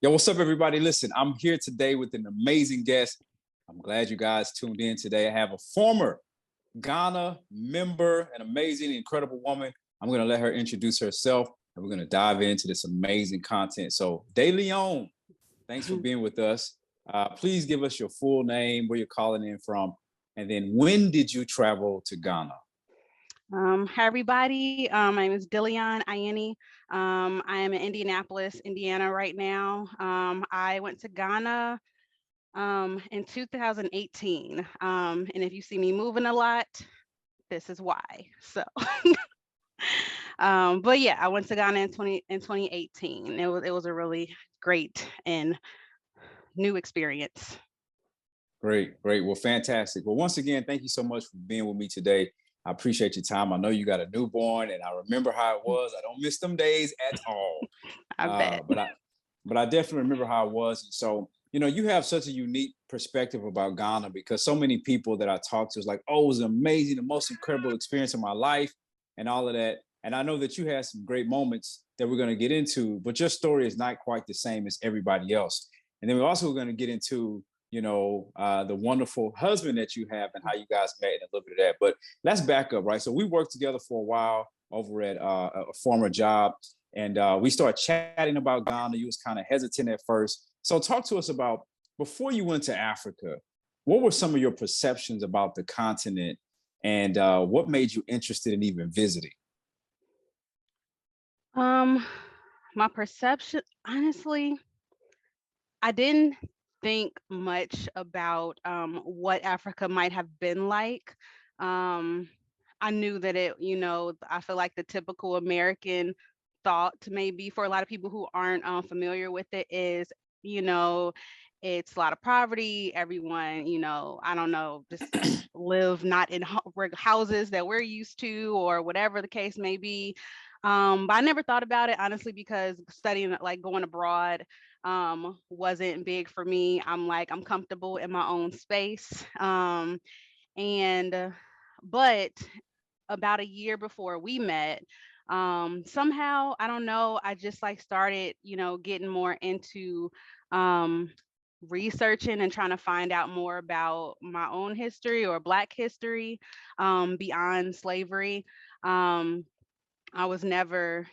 Yo, what's up, everybody? Listen, I'm here today with an amazing guest. I'm glad you guys tuned in today. I have a former Ghana member, an amazing, incredible woman. I'm going to let her introduce herself, and we're going to dive into this amazing content. So, De Leon, thanks for being with us. Please give us your full name, where you're calling in from, and then when did you travel to Ghana? Hi, everybody. My name is Dillion Ayeni. I am in Indianapolis, Indiana right now. I went to Ghana in 2018. And if you see me moving a lot, this is why. So, but yeah, I went to Ghana in 2018. It was a really great and new experience. Great, great. Well, fantastic. Well, once again, thank you so much for being with me today. I appreciate your time. I know you got a newborn, and I remember how it was. I don't miss them days at all. I Uh, bet. but I, but I definitely remember how it was. And so, you have such a unique perspective about Ghana because so many people that I talk to is like, "Oh, it was amazing, the most incredible experience of my life," and all of that. And I know that you had some great moments that we're going to get into, but your story is not quite the same as everybody else. And then we're also going to get into the wonderful husband that you have and how you guys met and a little bit of that. But let's back up, right? So we worked together for a while over at a former job, and we started chatting about Ghana. You was kind of hesitant at first. So talk to us about before you went to Africa, what were some of your perceptions about the continent, and what made you interested in even visiting? Um, my perception, honestly, I didn't think much about what Africa might have been like. Um, I knew that I feel like the typical American thought, maybe for a lot of people who aren't familiar with it, is, you know, it's a lot of poverty. Everyone, I don't know, just live not in houses that we're used to, or whatever the case may be. But I never thought about it, honestly, because studying, like going abroad, wasn't big for me. I'm comfortable in my own space. And But about a year before we met, somehow, I don't know, I just like started, getting more into um researching and trying to find out more about my own history, or Black history, beyond slavery. um I was never,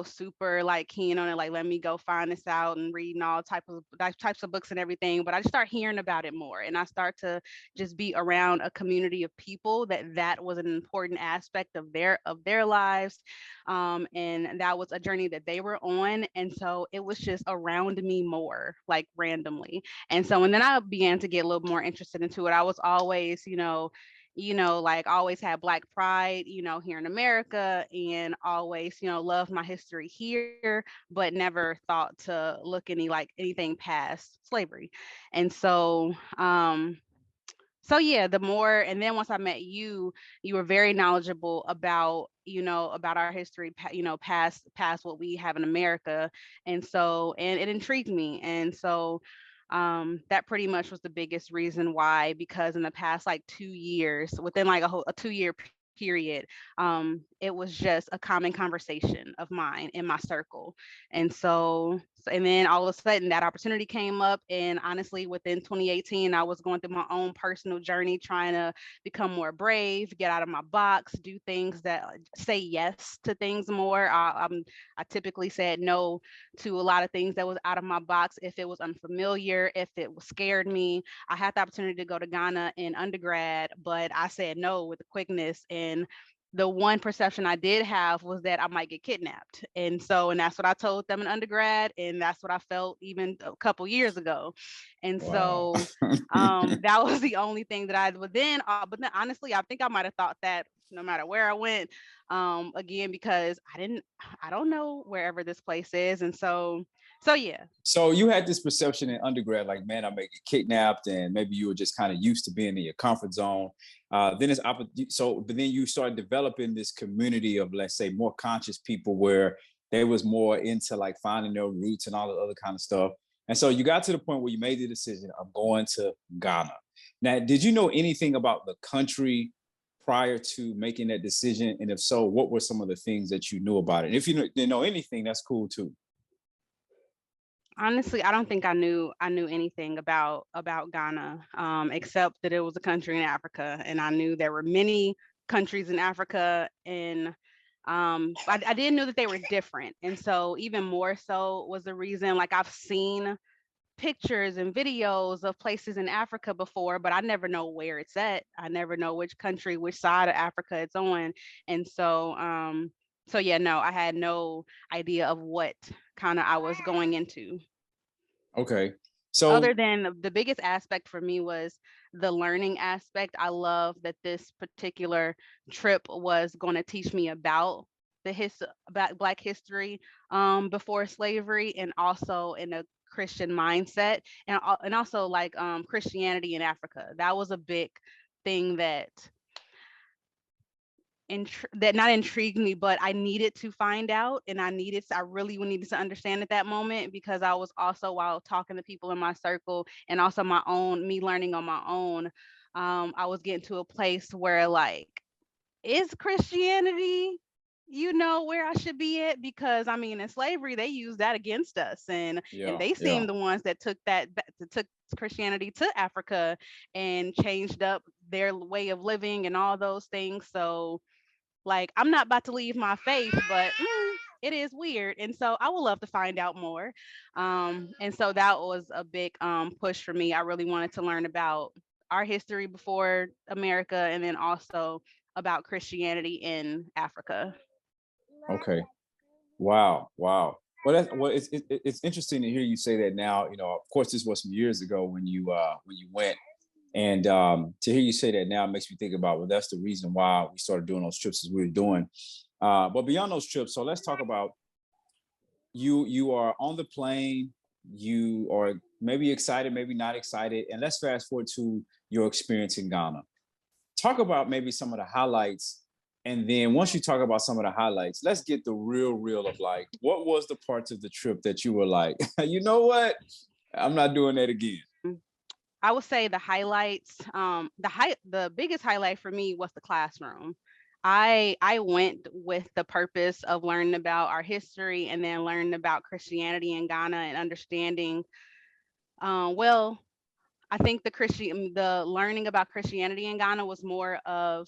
super like keen on it. Like, let me go find this out and reading all types of books and everything. But I just start hearing about it more, and I start to just be around a community of people that was an important aspect of their lives, and that was a journey that they were on, and so it was just around me more, like randomly. And then I began to get a little more interested into it. I was always, like always had Black pride, here in America, and always, loved my history here, but never thought to look anything past slavery. And so yeah, the more, and then once I met you, you were very knowledgeable about, about our history, past what we have in America. And it intrigued me. And so that pretty much was the biggest reason why, because in the past like 2 years, within like a 2 year period, it was just a common conversation of mine in my circle. And then all of a sudden that opportunity came up. And honestly, within 2018, I was going through my own personal journey, trying to become more brave, get out of my box, do things that say yes to things more. I typically said no to a lot of things that was out of my box if it was unfamiliar, if it was scared me. I had the opportunity to go to Ghana in undergrad, but I said no with quickness. And the one perception I did have was that I might get kidnapped. And that's what I told them in undergrad. And that's what I felt even a couple years ago. And Wow. so that was the only thing that but then honestly, I think I might have thought that no matter where I went, again, because I don't know wherever this place is. So yeah. So you had this perception in undergrad, like, man, I may get kidnapped, and maybe you were just kind of used to being in your comfort zone. But then you started developing this community of, let's say, more conscious people where they was more into like finding their roots and all the other kind of stuff. And so you got to the point where you made the decision, I'm going to Ghana. Now, did you know anything about the country prior to making that decision? And if so, what were some of the things that you knew about it? And if you didn't know anything, that's cool too. Honestly, I don't think I knew anything about Ghana, except that it was a country in Africa, and I knew there were many countries in Africa, and I didn't know that they were different, and so even more so was the reason. Like I've seen pictures and videos of places in Africa before, but I never know where it's at. I never know which country, which side of Africa it's on, and so yeah, no, I had no idea of what kind of I was going into. Okay. Other So, than the biggest aspect for me was the learning aspect. I love that this particular trip was going to teach me about about Black history before slavery, and also in a Christian mindset, and also like Christianity in Africa. That was a big thing that that not intrigued me, but I needed to find out, and I really needed to understand at that moment, because I was also, while talking to people in my circle and also my own me learning on my own, I was getting to a place where like, is Christianity, where I should be at? Because I mean, in slavery they used that against us, and yeah, they yeah. seemed the ones that took Christianity to Africa and changed up their way of living and all those things. So like, I'm not about to leave my faith, but it is weird. And so I would love to find out more. And so that was a big push for me. I really wanted to learn about our history before America, and then also about Christianity in Africa. Okay. Wow, wow. Well, it's interesting to hear you say that now. Of course, this was some years ago when you went, and to hear you say that now makes me think about, well, that's the reason why we started doing those trips as we were doing. But beyond those trips, so let's talk about you. You are on the plane. You are maybe excited, maybe not excited, and let's fast forward to your experience in Ghana. Talk about maybe some of the highlights, and then once you talk about some of the highlights, let's get the real of like, what was the parts of the trip that you were like, you know what, I'm not doing that again. I would say the highlights, the biggest highlight for me was the classroom. I went with the purpose of learning about our history, and then learning about Christianity in Ghana, and understanding, well, I think the learning about Christianity in Ghana was more of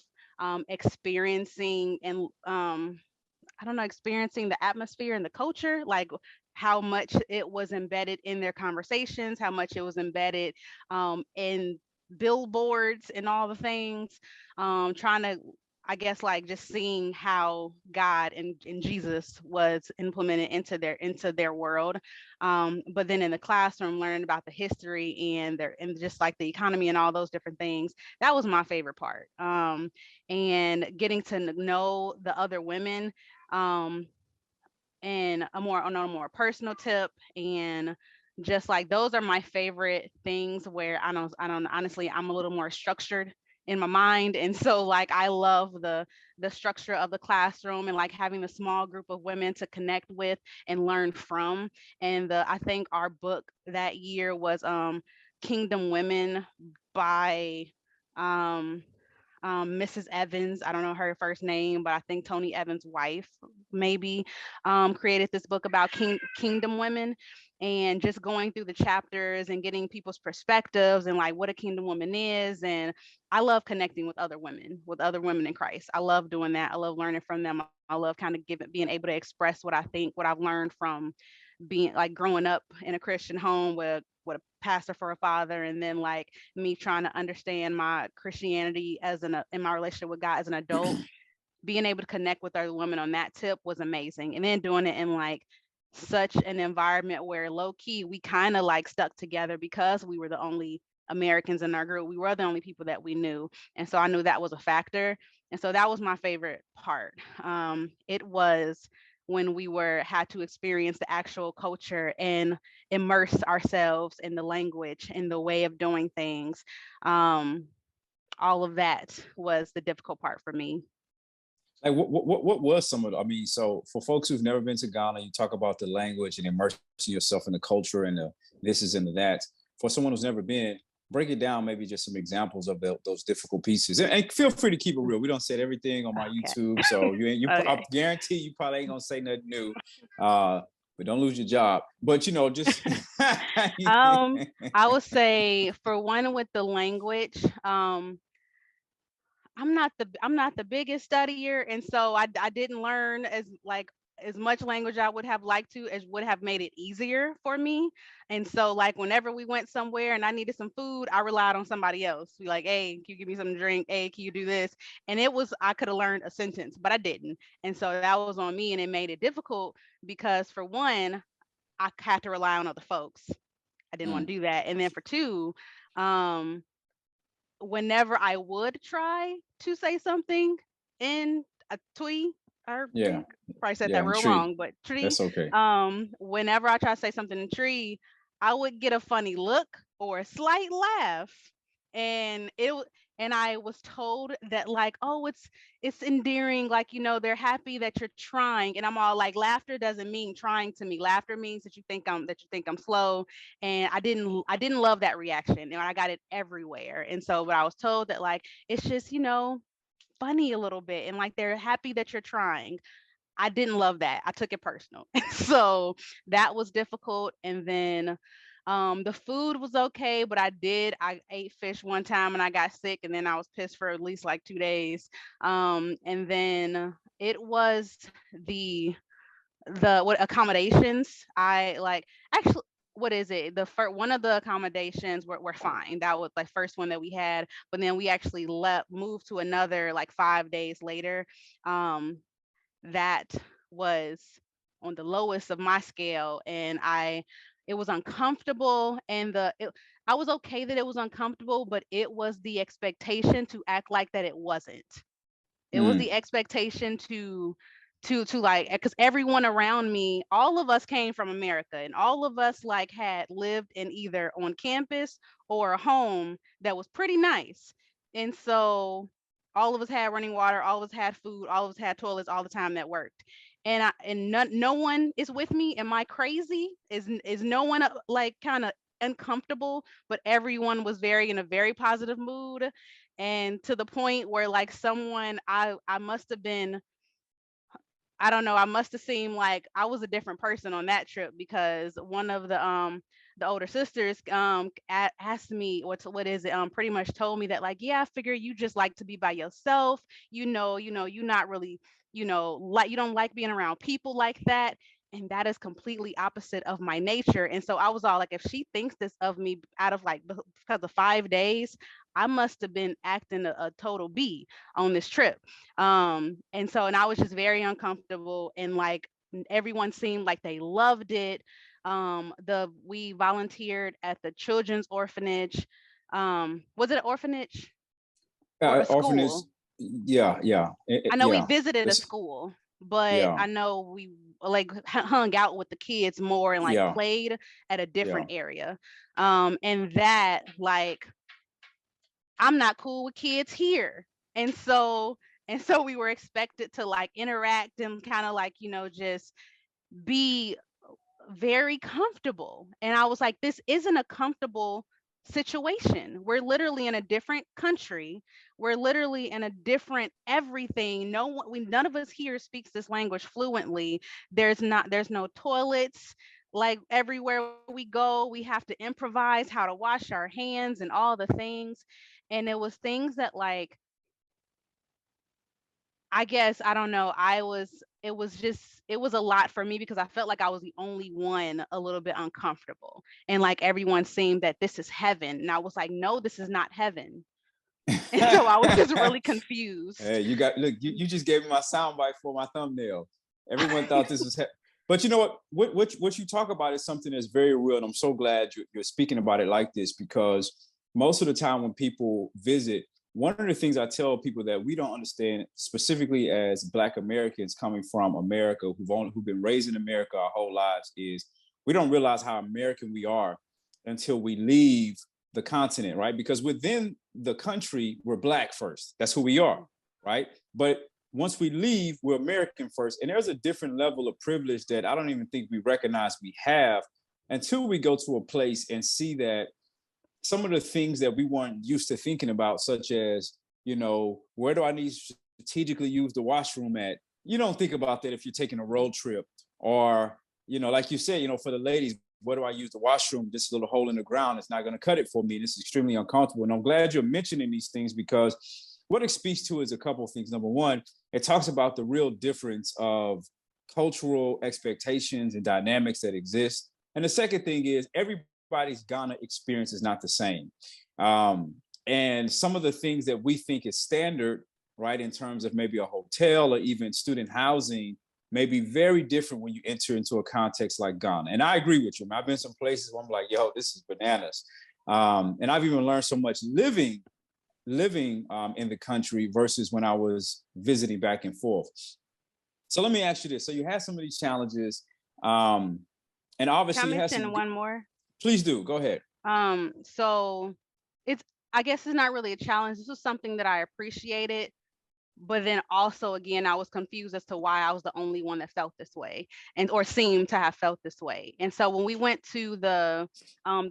experiencing, and I don't know, experiencing the atmosphere and the culture, like how much it was embedded in their conversations, how much it was embedded in billboards and all the things. Trying to, I guess, like just seeing how God and Jesus was implemented into their world. But then in the classroom, learning about the history and just like the economy and all those different things. That was my favorite part. And getting to know the other women, um, and on a more personal tip, and just like those are my favorite things, where I don't honestly, I'm a little more structured in my mind, and so like I love the structure of the classroom, and like having a small group of women to connect with and learn from. And the I think our book that year was Kingdom Women by um Mrs. Evans. I don't know her first name, but I think Tony Evans' wife maybe created this book about kingdom women, and just going through the chapters and getting people's perspectives and like what a kingdom woman is. And I love connecting with other women in Christ. I love doing that. I love learning from them. I love kind of being able to express what I think, what I've learned from being like growing up in a Christian home with a pastor for a father, and then like me trying to understand my Christianity in my relationship with God as an adult. Being able to connect with other women on that tip was amazing, and then doing it in like such an environment where low key we kind of like stuck together, because we were the only Americans in our group. We were the only people that we knew, and so I knew that was a factor. And so that was my favorite part. It was when we were had to experience the actual culture and immerse ourselves in the language and the way of doing things. um, all of that was the difficult part for me. Like, what was some of the, I mean, so for folks who've never been to Ghana, you talk about the language and immersing yourself in the culture and the this is and the that. For someone who's never been, break it down, maybe just some examples of those difficult pieces. And feel free to keep it real. We don't say everything on my Okay. YouTube, so I Okay. guarantee you probably ain't gonna say nothing new. Uh, but don't lose your job. But you know, just Um, I would say for one with the language, I'm not the biggest studier, and so I didn't learn as much language I would have liked to, as would have made it easier for me. And so like whenever we went somewhere and I needed some food, I relied on somebody else. Be like, hey, can you give me something to drink? Hey, can you do this? And I could have learned a sentence, but I didn't. And so that was on me, and it made it difficult because for one, I had to rely on other folks. I didn't want Mm, to do that. And then for two, um, whenever I would try to say something in a twee, or yeah, probably said yeah, that and real tree. wrong, but tree, That's okay. whenever I try to say something in tree, I would get a funny look or a slight laugh. And and I was told that like, oh, it's endearing, like, they're happy that you're trying. And I'm all like, laughter doesn't mean trying to me. Laughter means that you think I'm slow. And I didn't love that reaction. And I got it everywhere. And so but I was told that like it's just, funny a little bit, and like they're happy that you're trying. I didn't love that. I took it personal. So that was difficult. And then the food was okay, but I ate fish one time and I got sick, and then I was pissed for at least like 2 days. And then it was the what accommodations. I like actually, what is it? The first one of the accommodations were fine. That was like first one that we had, but then we actually moved to another like 5 days later. Um, that was on the lowest of my scale, and it was uncomfortable, and I was okay that it was uncomfortable, but it was the expectation to act like that it wasn't. It was Mm, the expectation to like, because everyone around me, all of us came from America, and all of us like had lived in either on campus or a home that was pretty nice. And so all of us had running water, all of us had food, all of us had toilets all the time that worked. And no one is with me. Am I crazy? Is no one like kind of uncomfortable? But everyone was very in a very positive mood, and to the point where like someone I must have been, I don't know, I must have seemed like I was a different person on that trip, because one of the older sisters asked me what is it, pretty much told me that like, yeah, I figure you just like to be by yourself, you not really, like, you don't like being around people like that. And that is completely opposite of my nature. And so I was all like, if she thinks this of me out of like because of 5 days, I must have been acting a total B on this trip. And I was just very uncomfortable, and like everyone seemed like they loved it. The We volunteered at the children's orphanage. Was it an orphanage or a orphanage. school? Yeah, yeah, I know we yeah. visited a It's school, but yeah, I know we like hung out with the kids more and like yeah, played at a different yeah. area. And that like, I'm not cool with kids here. And so we were expected to like interact and kind of like, just be very comfortable. And I was like, this isn't a comfortable situation. We're literally in a different country. We're literally in a different everything. None of us here speaks this language fluently. There's no toilets. Like everywhere we go, we have to improvise how to wash our hands and all the things. And it was things that like, I guess I don't know. It was a lot for me because I felt like I was the only one a little bit uncomfortable. And like everyone seemed that this is heaven. And I was like, no, this is not heaven. And so I was just really confused. Hey, you just gave me my soundbite for my thumbnail. Everyone thought this was, but you know what you talk about is something that's very real. And I'm so glad you're speaking about it like this, because most of the time when people visit, one of the things I tell people that we don't understand, specifically as Black Americans coming from America, who've been raised in America our whole lives, is we don't realize how American we are until we leave the continent, right? Because within the country, we're Black first. That's who we are, right? But once we leave, we're American first. And there's a different level of privilege that I don't even think we recognize we have until we go to a place and see that some of the things that we weren't used to thinking about, such as, where do I need to strategically use the washroom at? You don't think about that if you're taking a road trip, or like you said, for the ladies, where do I use the washroom? This little hole in the ground, it's not going to cut it for me. This is extremely uncomfortable. And I'm glad you're mentioning these things, because what it speaks to is a couple of things. Number one, it talks about the real difference of cultural expectations and dynamics that exist. And the second thing is, everybody's Ghana experience is not the same. And some of the things that we think is standard, right, in terms of maybe a hotel or even student housing, may be very different when you enter into a context like Ghana. And I agree with you. I've been some places where I'm like, yo, this is bananas. And I've even learned so much living in the country versus when I was visiting back and forth. So let me ask you this. So you had some of these challenges, and Can I obviously you had mention some. one more? Please do. Go ahead. So it's, I guess it's not really a challenge. This was something that I appreciated, but then also again, I was confused as to why I was the only one that felt this way, and or seemed to have felt this way. And so when we went to the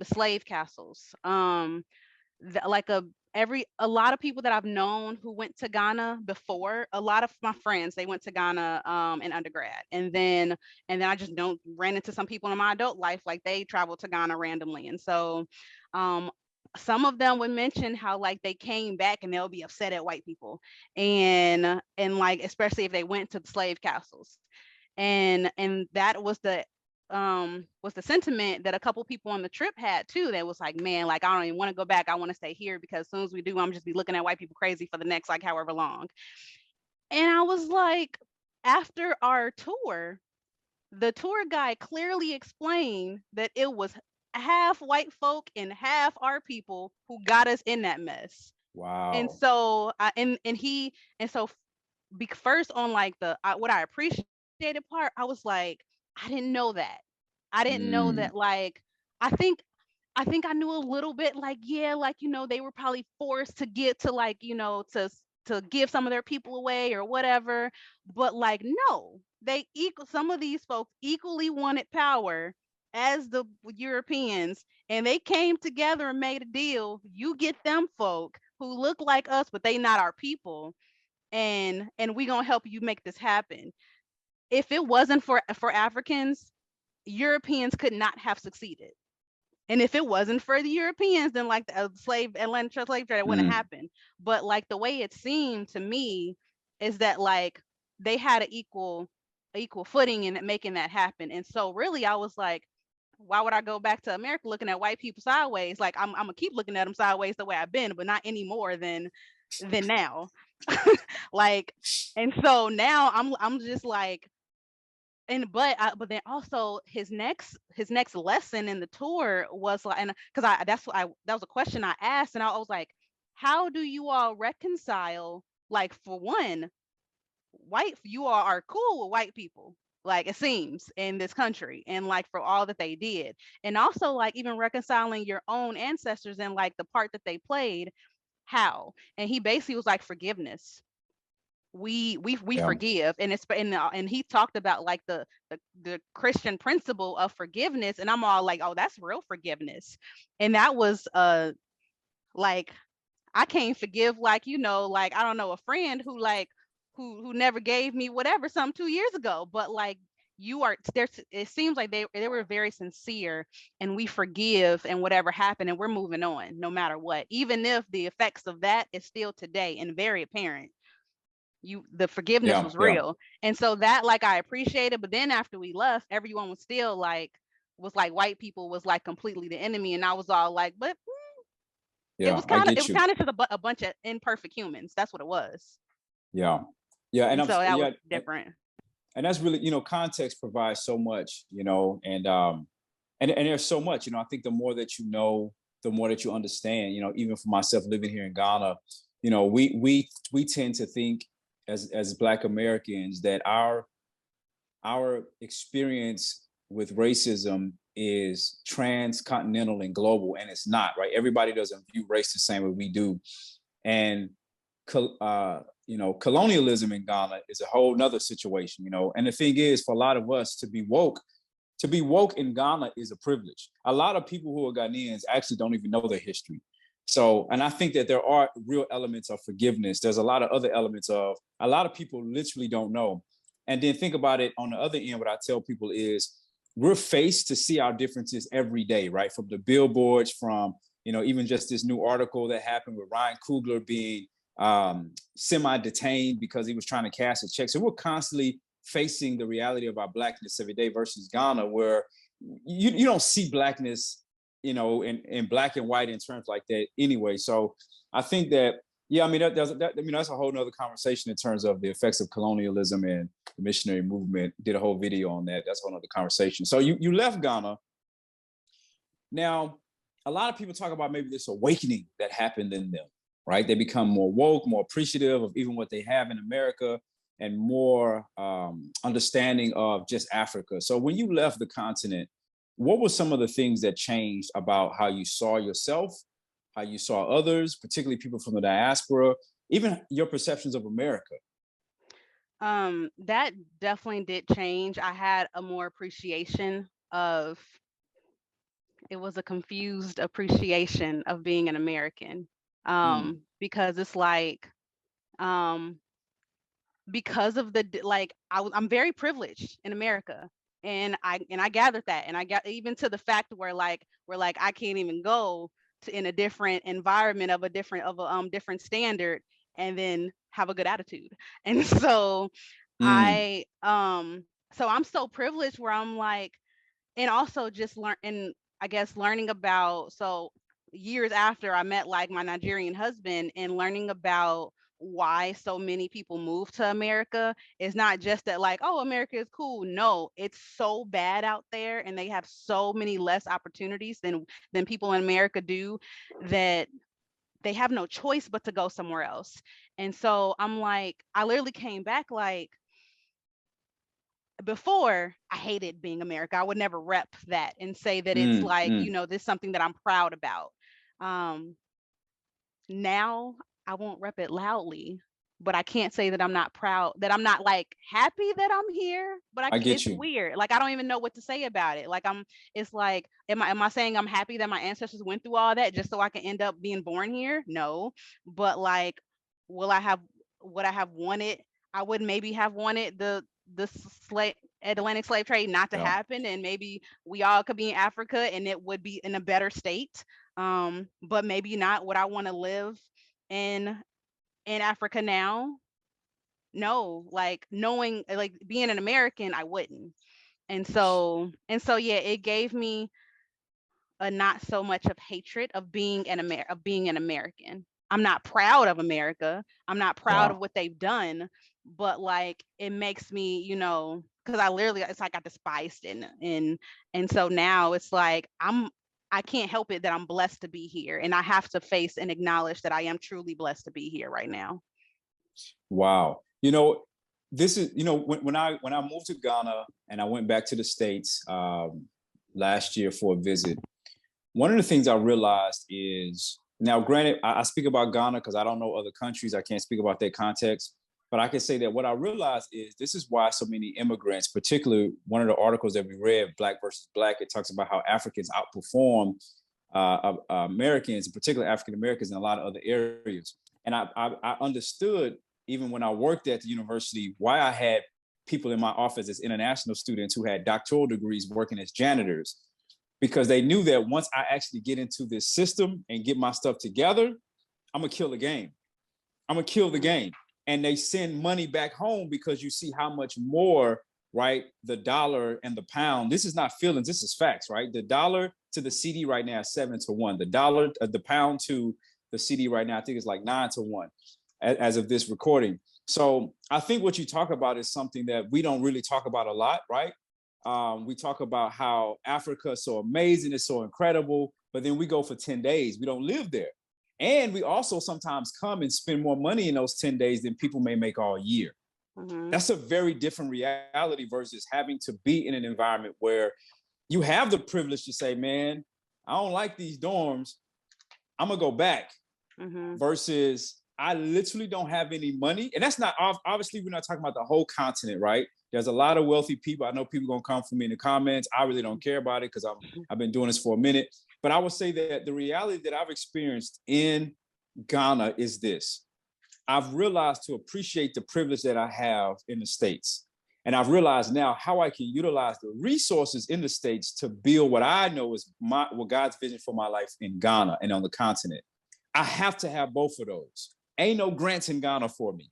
slave castles, like a lot of people that I've known who went to Ghana before, a lot of my friends, they went to Ghana in undergrad, and then I just don't ran into some people in my adult life, like they traveled to Ghana randomly. And so um some of them would mention how like they came back and they'll be upset at white people, and like especially if they went to the slave castles, and that was the sentiment that a couple people on the trip had too. That was like, man, like I don't even want to go back. I want to stay here, because as soon as we do, I'm just be looking at white people crazy for the next like however long. And I was like, after our tour, the tour guide clearly explained that it was half white folk and half our people who got us in that mess. And Wow. so and so first on like what I appreciated part, I was like, I didn't know that. I didn't know Mm, that, like, I think I knew a little bit, like, yeah, like, they were probably forced to get to like, to give some of their people away or whatever. But like, no, some of these folks equally wanted power as the Europeans, and they came together and made a deal. You get them folk who look like us, but they not our people, and we gonna help you make this happen. If it wasn't for Africans, Europeans could not have succeeded. And if it wasn't for the Europeans, then like the Atlantic slave trade, it wouldn't have mm, happened. But like the way it seemed to me is that like they had an equal footing in making that happen. And so really I was like, why would I go back to America looking at white people sideways? Like I'm gonna keep looking at them sideways the way I've been, but not any more than now. Like, and so now I'm just like, but then also his next lesson in the tour was like, and because I that's what I that was a question I asked, and I was like, how do you all reconcile, like, for one, you all are cool with white people, like it seems in this country, and like for all that they did, and also like even reconciling your own ancestors and like the part that they played, how? And he basically was like, forgiveness. We yeah. forgive, and and he talked about like the Christian principle of forgiveness, and I'm all like, oh, that's real forgiveness. And that was like, I can't forgive, like, like, I don't know, a friend who like who never gave me whatever some 2 years ago, but like, you are there. It seems like they were very sincere, and we forgive, and whatever happened, and we're moving on no matter what, even if the effects of that is still today and very apparent. The forgiveness Yeah. was Yeah. real. And so that, like, I appreciated. But then after we left, everyone was still like, white people was like completely the enemy, and I was all like, but it Yeah. was I kind of it get was you. kind of just a bunch of imperfect humans. That's what it was. Yeah. Yeah. And And I'm so that was yeah. different. And that's really, context provides so much, and there's so much, I think the more that you know, the more that you understand. Even for myself living here in Ghana, we tend to think as Black Americans that our experience with racism is transcontinental and global, and it's not. Right? Everybody doesn't view race the same way we do. And colonialism in Ghana is a whole nother situation. And the thing is, for a lot of us to be woke in Ghana is a privilege. A lot of people who are Ghanaians actually don't even know their history. So, and I think that there are real elements of forgiveness. There's a lot of other elements of a lot of people literally don't know. And then think about it on the other end. What I tell people is, we're faced to see our differences every day, right? From the billboards, from, even just this new article that happened with Ryan Coogler being semi-detained because he was trying to cash a check. So we're constantly facing the reality of our blackness every day versus Ghana, where you don't see blackness, in black and white in terms like that anyway. So I think that, yeah, I mean, that's a whole nother conversation in terms of the effects of colonialism and the missionary movement. Did a whole video on that. That's a whole nother conversation. So you left Ghana. Now, a lot of people talk about maybe this awakening that happened in them, right? They become more woke, more appreciative of even what they have in America, and more understanding of just Africa. So when you left the continent, what were some of the things that changed about how you saw yourself, how you saw others, particularly people from the diaspora, even your perceptions of America? That definitely did change. I had a more appreciation of, it was a confused appreciation of being an American. Mm, Because it's like, um, because of like I'm very privileged in America, and I gathered that, and I got even to the fact where like I can't even go to in a different environment of a different standard and then have a good attitude. And so mm, I so I'm so privileged where I'm like, and also just learn, and I guess learning about, so years after I met like my Nigerian husband, and learning about why so many people move to America is not just that like, oh, America is cool. No, it's so bad out there, and they have so many less opportunities than people in America do, that they have no choice but to go somewhere else. And so I'm like, I literally came back like, before I hated being America. I would never rep that and say that it's mm, like, mm. this is something that I'm proud about. Um, Now I won't rep it loudly, but I can't say that I'm not proud, that I'm not like happy that I'm here, but I get it's you. weird. Like I don't even know what to say about it. Like it's like, am I saying I'm happy that my ancestors went through all that just so I can end up being born here? No. But like, will I have, would I have wanted, I would maybe have wanted the slave Atlantic slave trade not to Yeah. happen, and maybe we all could be in Africa and it would be in a better state. But maybe not. Would I want to live in Africa now? No, like knowing, like being an American, I wouldn't. And so yeah, it gave me a not so much of hatred of being an American. I'm not proud of America. I'm not proud Yeah. of what they've done, but like it makes me, because I literally, it's like I despised it, and so now it's like I can't help it that I'm blessed to be here, and I have to face and acknowledge that I am truly blessed to be here right now. Wow. This is, when I moved to Ghana and I went back to the States last year for a visit, one of the things I realized is, now granted, I speak about Ghana because I don't know other countries. I can't speak about their context. But I can say that what I realized is this is why so many immigrants, particularly one of the articles that we read, Black versus Black, it talks about how Africans outperform Americans, in particular African Americans, in a lot of other areas. And I understood, even when I worked at the university, why I had people in my office as international students who had doctoral degrees working as janitors, because they knew that once I actually get into this system and get my stuff together, I'm gonna kill the game. I'm gonna kill the Mhm. game. And they send money back home because you see how much more, right? The dollar and the pound. This is not feelings, this is facts, right? The dollar to the CD right now is 7-1. The pound to the CD right now, I think it's like 9-1 as of this recording. So I think what you talk about is something that we don't really talk about a lot, right? We talk about how Africa is so amazing, it's so incredible, but then we go for 10 days. We don't live there. And we also sometimes come and spend more money in those 10 days than people may make all year. Mhm. That's a very different reality versus having to be in an environment where you have the privilege to say, man, I don't like these dorms. I'm going to go back, Mhm. versus I literally don't have any money. And that's not, obviously, we're not talking about the whole continent, right? There's a lot of wealthy people. I know people going to come for me in the comments. I really don't care about it because I've been doing this for a minute. But I would say that the reality that I've experienced in Ghana is this: I've realized to appreciate the privilege that I have in the States. And I've realized now how I can utilize the resources in the States to build what I know is what God's vision for my life in Ghana and on the continent. I have to have both of those. Ain't no grants in Ghana for me.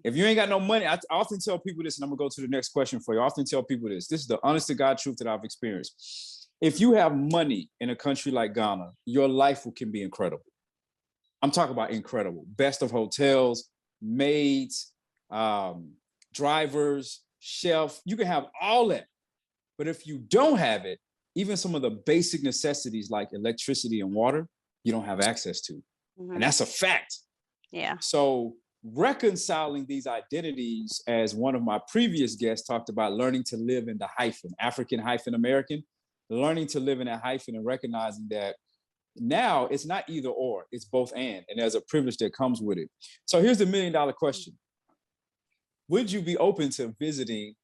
If you ain't got no money, I often tell people this, and I'm gonna go to the next question for you. I often tell people this. This is the honest to God truth that I've experienced. If you have money in a country like Ghana, your life can be incredible. I'm talking about incredible. Best of hotels, maids, drivers, chef. You can have all that. But if you don't have it, even some of the basic necessities like electricity and water, you don't have access to. And that's a fact. Yeah. So reconciling these identities, as one of my previous guests talked about, learning to live in the hyphen, African hyphen American, learning to live in that hyphen and recognizing that now it's not either or, it's both and there's a privilege that comes with it. So here's the $1 million question. Would you be open to visiting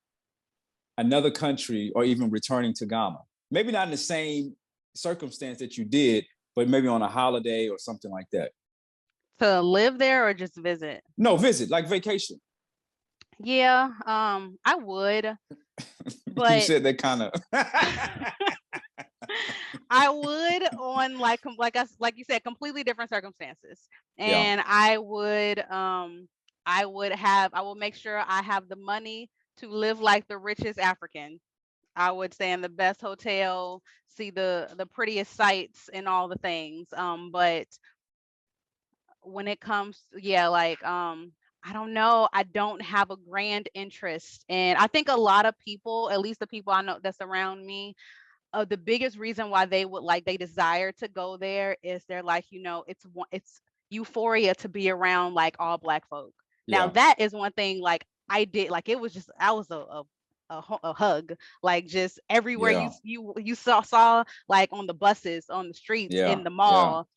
another country or even returning to Ghana? Maybe not in the same circumstance that you did, but maybe on a holiday or something like that. To live there or just visit? No, visit, like vacation. Yeah, I would. But you said that kind of. I would on like you said, completely different circumstances, and Yeah. I will make sure I have the money to live like the richest African. I would stay in the best hotel, see the prettiest sights and all the things. But when it comes, I don't know. I don't have a grand interest, and I think a lot of people, at least the people I know that's around me, the biggest reason why they desire to go there is they're like, it's euphoria to be around like all Black folk. Now Yeah. that is one thing, like I did, like it was just, I was a hug, like just everywhere Yeah. you saw like on the buses, on the streets, Yeah. in the Yeah. mall.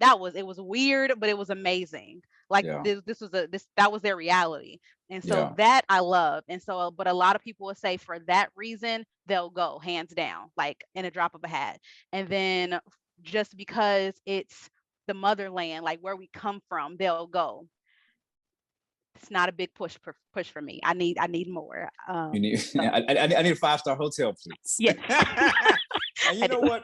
It was weird, but it was amazing. Like Yeah. that was their reality. And so Yeah. that I love. And so, but a lot of people will say for that reason, they'll go hands down, like in a drop of a hat. And then just because it's the motherland, like where we come from, they'll go. It's not a big push for me. I need more. You need. So, I need a 5-star hotel, please. yes. And you know what?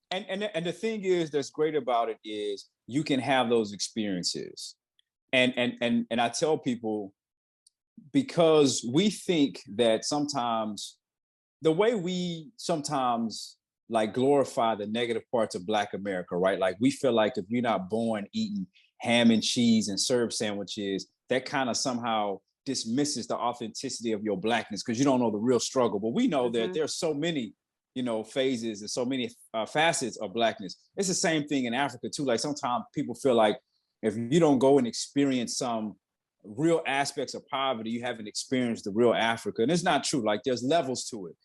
And the thing is that's great about it is you can have those experiences. And I tell people, because we think that sometimes the way we sometimes like glorify the negative parts of Black America, right? Like we feel like if you're not born eating ham and cheese and syrup sandwiches, that kind of somehow dismisses the authenticity of your Blackness because you don't know the real struggle. But we know that there's so many, phases and so many facets of Blackness. It's the same thing in Africa too. Like sometimes people feel like if you don't go and experience some real aspects of poverty, you haven't experienced the real Africa. And it's not true. Like there's levels to it.